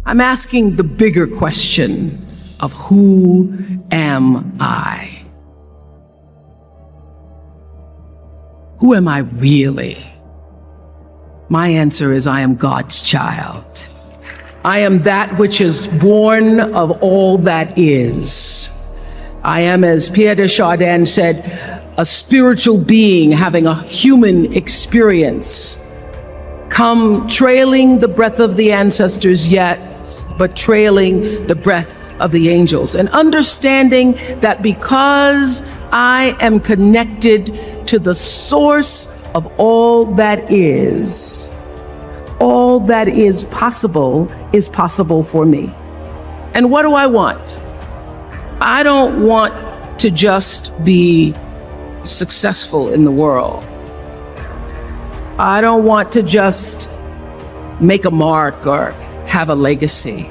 I'm asking the bigger question of who am I? Who am I really? My answer is I am God's child. I am that which is born of all that is. I am, as Pierre de Chardin said, a spiritual being having a human experience, come trailing the breath of the ancestors yet, but trailing the breath of the angels, and understanding that because I am connected to the source of all that is possible for me. And what do I want? I don't want to just be successful in the world. I don't want to just make a mark or have a legacy.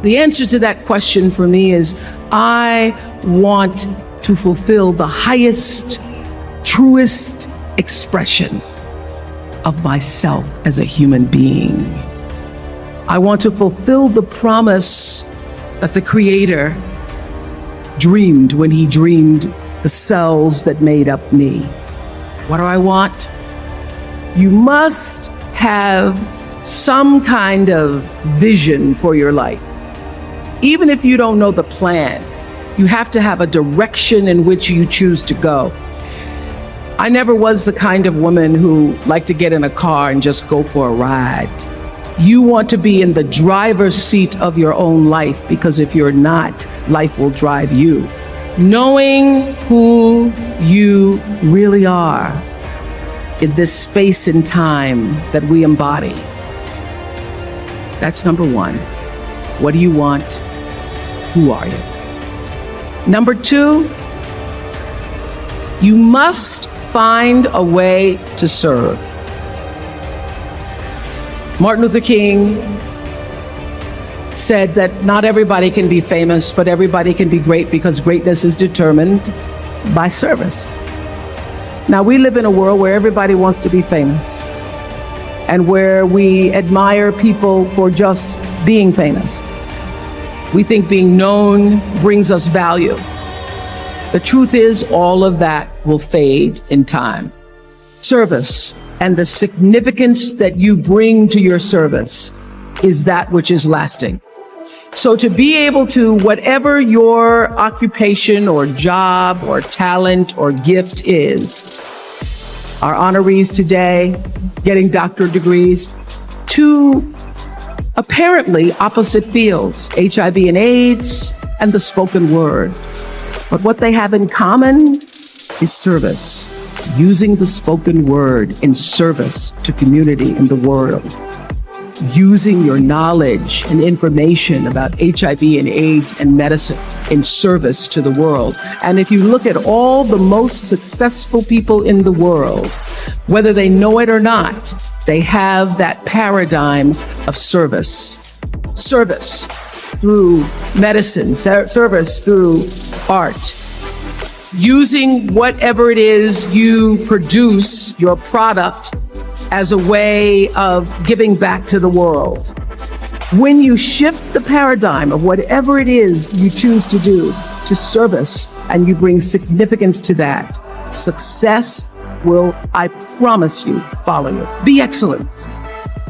The answer to that question for me is I want to fulfill the highest, truest expression of myself as a human being. I want to fulfill the promise that the Creator dreamed when He dreamed the cells that made up me. What do I want? You must have some kind of vision for your life. Even if you don't know the plan, you have to have a direction in which you choose to go. I never was the kind of woman who liked to get in a car and just go for a ride. You want to be in the driver's seat of your own life, because if you're not, life will drive you. Knowing who you really are in this space and time that we embody. That's number one. What do you want? Who are you? Number two, you must find a way to serve. Martin Luther King said that not everybody can be famous, but everybody can be great, because greatness is determined by service. Now, we live in a world where everybody wants to be famous and where we admire people for just being famous. We think being known brings us value. The truth is, all of that will fade in time. Service and the significance that you bring to your service is that which is lasting. So to be able to, whatever your occupation or job or talent or gift is, our honorees today getting doctorate degrees, to apparently opposite fields, HIV and AIDS and the spoken word. But what they have in common is service, using the spoken word in service to community in the world, using your knowledge and information about HIV and AIDS and medicine in service to the world. And if you look at all the most successful people in the world, whether they know it or not, they have that paradigm of service. Service through medicine, service through art. Using whatever it is you produce, your product, as a way of giving back to the world. When you shift the paradigm of whatever it is you choose to do to service, and you bring significance to that, success will, I promise you, follow you. Be excellent.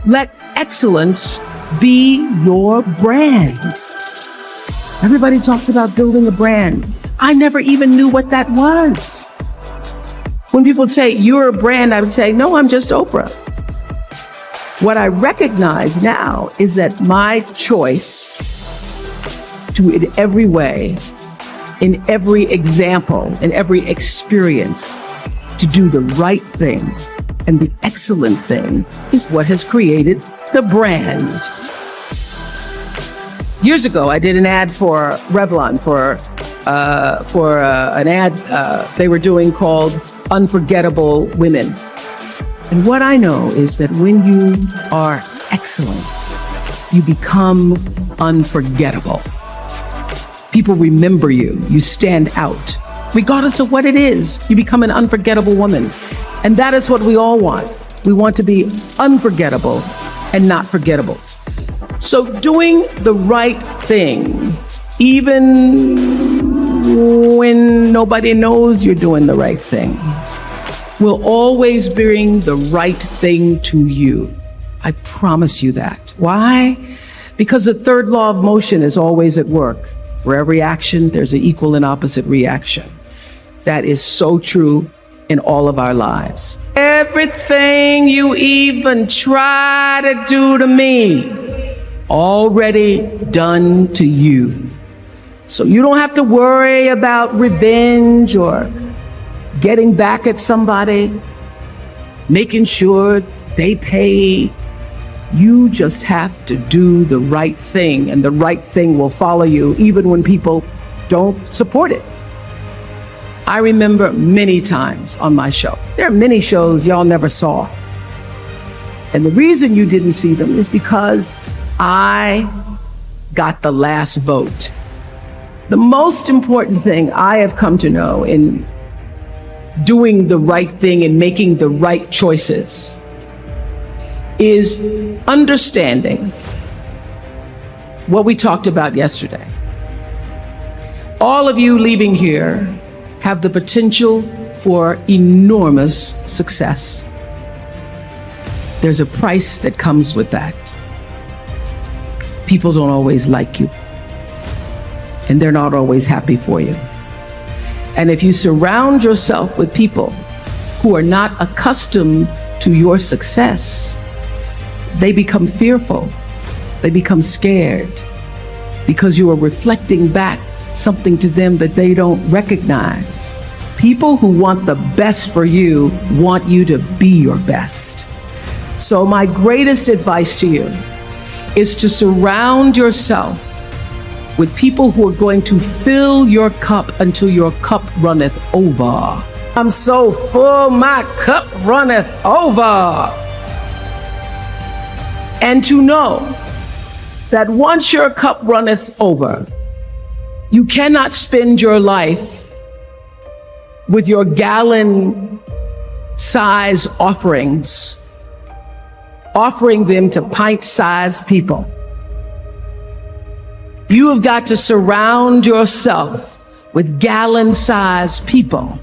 Let excellence be your brand. Everybody talks about building a brand. I never even knew what that was. When people say, you're a brand, I would say, no, I'm just Oprah. What I recognize now is that my choice to, in every way, in every example, in every experience, to do the right thing and the excellent thing is what has created the brand. Years ago, I did an ad for Revlon for an ad they were doing called Unforgettable Women. And what I know is that when you are excellent, you become unforgettable. People remember you. You stand out. Regardless of what it is, you become an unforgettable woman. And that is what we all want. We want to be unforgettable and not forgettable. So doing the right thing, even when nobody knows you're doing the right thing, will always bring the right thing to you. I promise you that. Why? Because the third law of motion is always at work. For every action, there's an equal and opposite reaction. That is so true in all of our lives. Everything you even try to do to me, already done to you. So you don't have to worry about revenge or getting back at somebody, making sure they pay. You just have to do the right thing, and the right thing will follow you even when people don't support it. I remember many times on my show, there are many shows y'all never saw. And the reason you didn't see them is because I got the last vote. The most important thing I have come to know in doing the right thing and making the right choices is understanding what we talked about yesterday. All of you leaving here have the potential for enormous success. There's a price that comes with that. People don't always like you, and they're not always happy for you. And if you surround yourself with people who are not accustomed to your success, they become fearful, they become scared, because you are reflecting back something to them that they don't recognize. People who want the best for you want you to be your best. So my greatest advice to you is to surround yourself with people who are going to fill your cup until your cup runneth over. I'm so full, my cup runneth over. And to know that once your cup runneth over, you cannot spend your life with your gallon-size offerings, offering them to pint-sized people. You have got to surround yourself with gallon-sized people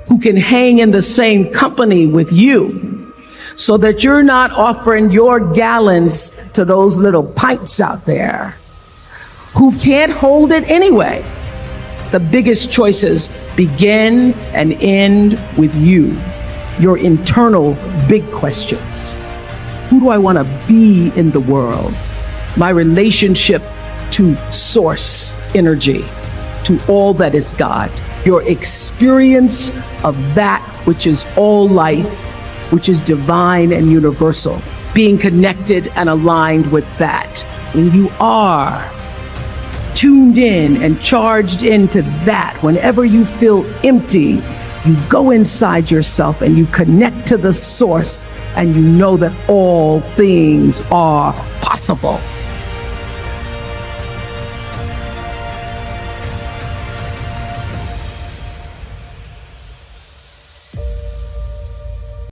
who can hang in the same company with you, so that you're not offering your gallons to those little pints out there who can't hold it anyway. The biggest choices begin and end with you, your internal big questions. Who do I want to be in the world? My relationship to source energy, to all that is God, your experience of that which is all life, which is divine and universal, being connected and aligned with that. When you are tuned in and charged into that, whenever you feel empty, you go inside yourself and you connect to the source, and you know that all things are possible.